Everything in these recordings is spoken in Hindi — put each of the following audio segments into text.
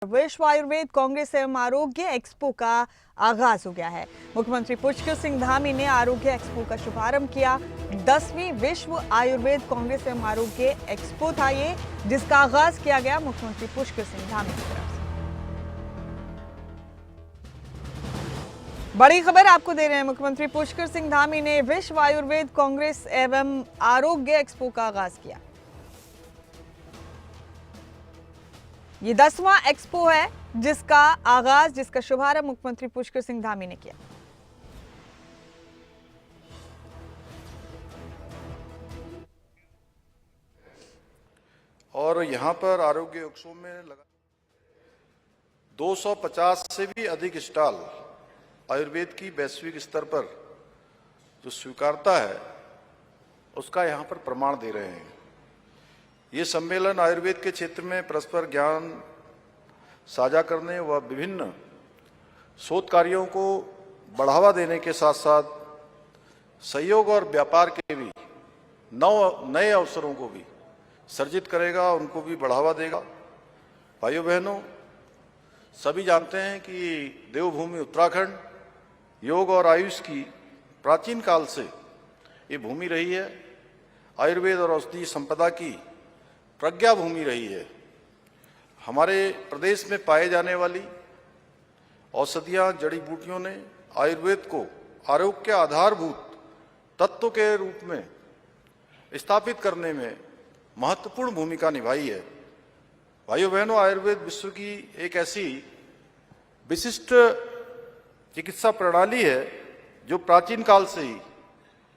विश्व आयुर्वेद कांग्रेस एवं आरोग्य एक्सपो का आगाज हो गया है। मुख्यमंत्री पुष्कर सिंह धामी ने आरोग्य एक्सपो का शुभारंभ किया। 10वीं विश्व आयुर्वेद कांग्रेस एवं आरोग्य एक्सपो था ये, जिसका आगाज किया गया मुख्यमंत्री पुष्कर सिंह धामी की तरफ से। बड़ी खबर आपको दे रहे हैं, मुख्यमंत्री पुष्कर सिंह धामी ने विश्व आयुर्वेद कांग्रेस एवं आरोग्य एक्सपो का आगाज किया। ये 10वां एक्सपो है जिसका शुभारंभ मुख्यमंत्री पुष्कर सिंह धामी ने किया। और यहाँ पर आरोग्य एक्सपो में लगा 250 से भी अधिक स्टॉल आयुर्वेद की वैश्विक स्तर पर जो स्वीकारता है उसका यहाँ पर प्रमाण दे रहे हैं। ये सम्मेलन आयुर्वेद के क्षेत्र में परस्पर ज्ञान साझा करने व विभिन्न शोध कार्यों को बढ़ावा देने के साथ साथ सहयोग और व्यापार के भी नए अवसरों को भी सर्जित करेगा, उनको भी बढ़ावा देगा। भाइयों बहनों, सभी जानते हैं कि देवभूमि उत्तराखंड योग और आयुष की प्राचीन काल से ये भूमि रही है। आयुर्वेद और औषधीय संपदा की प्रज्ञा भूमि रही है। हमारे प्रदेश में पाए जाने वाली औषधियां, जड़ी बूटियों ने आयुर्वेद को आरोग्य के आधारभूत तत्व के रूप में स्थापित करने में महत्वपूर्ण भूमिका निभाई है। भाइयों बहनों, आयुर्वेद विश्व की एक ऐसी विशिष्ट चिकित्सा प्रणाली है जो प्राचीन काल से ही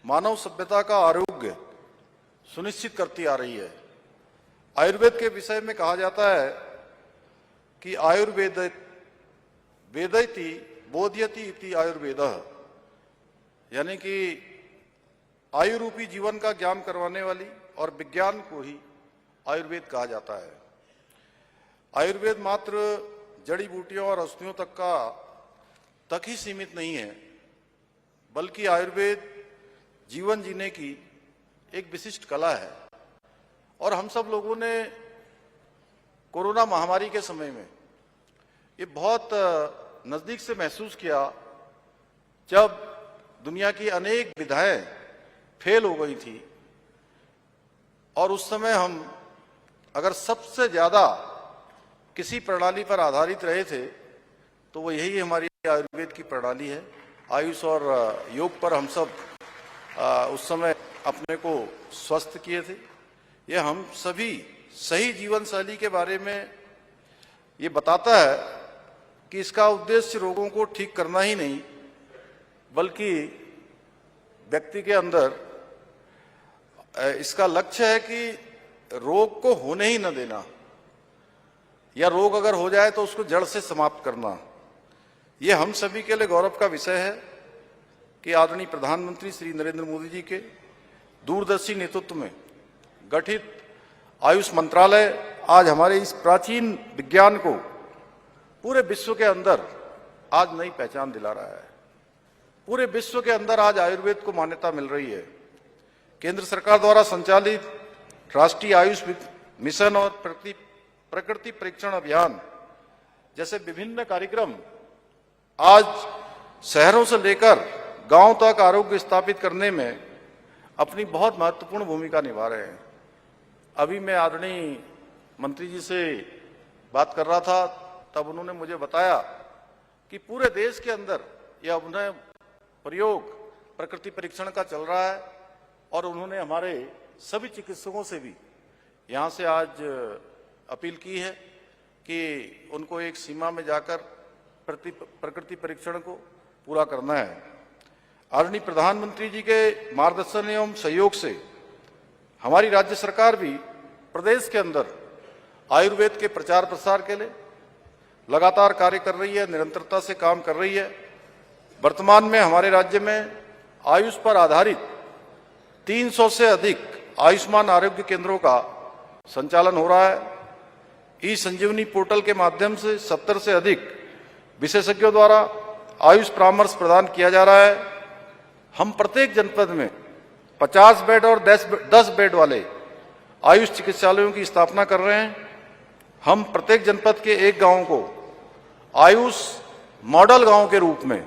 मानव सभ्यता का आरोग्य सुनिश्चित करती आ रही है। आयुर्वेद के विषय में कहा जाता है कि आयुर्वेद वेदयति बोध्यति इति आयुर्वेदः, यानी कि आयु रूपी जीवन का ज्ञान करवाने वाली और विज्ञान को ही आयुर्वेद कहा जाता है। आयुर्वेद मात्र जड़ी बूटियों और औषधियों तक ही सीमित नहीं है, बल्कि आयुर्वेद जीवन जीने की एक विशिष्ट कला है। और हम सब लोगों ने कोरोना महामारी के समय में ये बहुत नजदीक से महसूस किया, जब दुनिया की अनेक विधाएं फेल हो गई थी। और उस समय हम अगर सबसे ज्यादा किसी प्रणाली पर आधारित रहे थे तो वो यही हमारी आयुर्वेद की प्रणाली है। आयुष और योग पर हम सब उस समय अपने को स्वस्थ किए थे। ये हम सभी सही जीवन शैली के बारे में ये बताता है कि इसका उद्देश्य रोगों को ठीक करना ही नहीं, बल्कि व्यक्ति के अंदर इसका लक्ष्य है कि रोग को होने ही न देना, या रोग अगर हो जाए तो उसको जड़ से समाप्त करना। ये हम सभी के लिए गौरव का विषय है कि आदरणीय प्रधानमंत्री श्री नरेंद्र मोदी जी के दूरदर्शी नेतृत्व में गठित आयुष मंत्रालय आज हमारे इस प्राचीन विज्ञान को पूरे विश्व के अंदर आज नई पहचान दिला रहा है। पूरे विश्व के अंदर आज आयुर्वेद को मान्यता मिल रही है। केंद्र सरकार द्वारा संचालित राष्ट्रीय आयुष मिशन और प्रकृति परीक्षण अभियान जैसे विभिन्न कार्यक्रम आज शहरों से लेकर गांव तक आरोग्य स्थापित करने में अपनी बहुत महत्वपूर्ण भूमिका निभा रहे हैं। अभी मैं आदरणीय मंत्री जी से बात कर रहा था, तब उन्होंने मुझे बताया कि पूरे देश के अंदर यह उन्हें प्रयोग प्रकृति परीक्षण का चल रहा है। और उन्होंने हमारे सभी चिकित्सकों से भी यहाँ से आज अपील की है कि उनको एक सीमा में जाकर प्रकृति परीक्षण को पूरा करना है। आदरणीय प्रधानमंत्री जी के मार्गदर्शन एवं सहयोग से हमारी राज्य सरकार भी प्रदेश के अंदर आयुर्वेद के प्रचार प्रसार के लिए लगातार कार्य कर रही है, निरंतरता से काम कर रही है। वर्तमान में हमारे राज्य में आयुष पर आधारित 300 से अधिक आयुष्मान आरोग्य केंद्रों का संचालन हो रहा है। ई संजीवनी पोर्टल के माध्यम से 70 से अधिक विशेषज्ञों द्वारा आयुष परामर्श प्रदान किया जा रहा है। हम प्रत्येक जनपद में 50 बेड और 10 बेड वाले आयुष चिकित्सालयों की स्थापना कर रहे हैं। हम प्रत्येक जनपद के एक गांव को आयुष मॉडल गांव के रूप में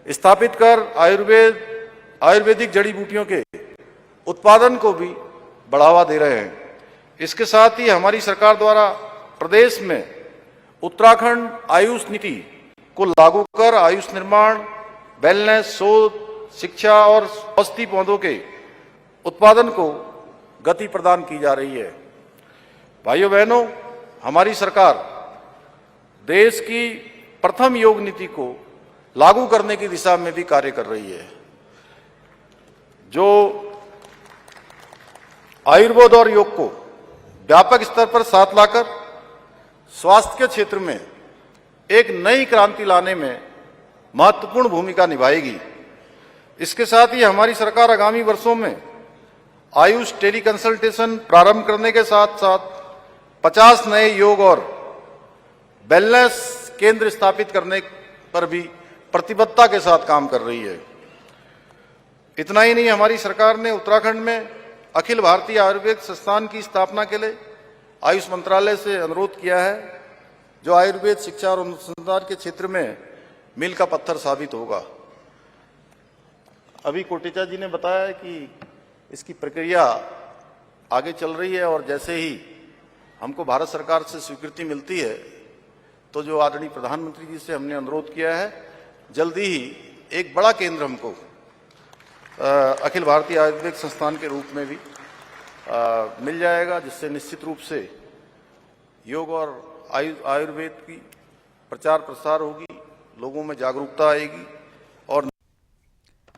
स्थापित कर आयुर्वेदिक जड़ी बूटियों के उत्पादन को भी बढ़ावा दे रहे हैं। इसके साथ ही हमारी सरकार द्वारा प्रदेश में उत्तराखंड आयुष नीति को लागू कर आयुष निर्माण, वेलनेस, शोध, शिक्षा और औषधि पौधों के उत्पादन को गति प्रदान की जा रही है। भाइयों बहनों, हमारी सरकार देश की प्रथम योग नीति को लागू करने की दिशा में भी कार्य कर रही है। जो आयुर्वेद और योग को व्यापक स्तर पर साथ लाकर स्वास्थ्य के क्षेत्र में एक नई क्रांति लाने में महत्वपूर्ण भूमिका निभाएगी। इसके साथ ही हमारी सरकार आगामी वर्षों में आयुष टेली कंसल्टेशन प्रारंभ करने के साथ साथ 50 नए योग और वेलनेस केंद्र स्थापित करने पर भी प्रतिबद्धता के साथ काम कर रही है। इतना ही नहीं, हमारी सरकार ने उत्तराखंड में अखिल भारतीय आयुर्वेद संस्थान की स्थापना के लिए आयुष मंत्रालय से अनुरोध किया है, जो आयुर्वेद शिक्षा और अनुसंधान के क्षेत्र में मील का पत्थर साबित होगा। अभी कोटेचा जी ने बताया है कि इसकी प्रक्रिया आगे चल रही है और जैसे ही हमको भारत सरकार से स्वीकृति मिलती है तो जो आदरणीय प्रधानमंत्री जी से हमने अनुरोध किया है, जल्दी ही एक बड़ा केंद्र हमको अखिल भारतीय आयुर्वेद संस्थान के रूप में भी मिल जाएगा, जिससे निश्चित रूप से योग और आयुर्वेद की प्रचार प्रसार होगी, लोगों में जागरूकता आएगी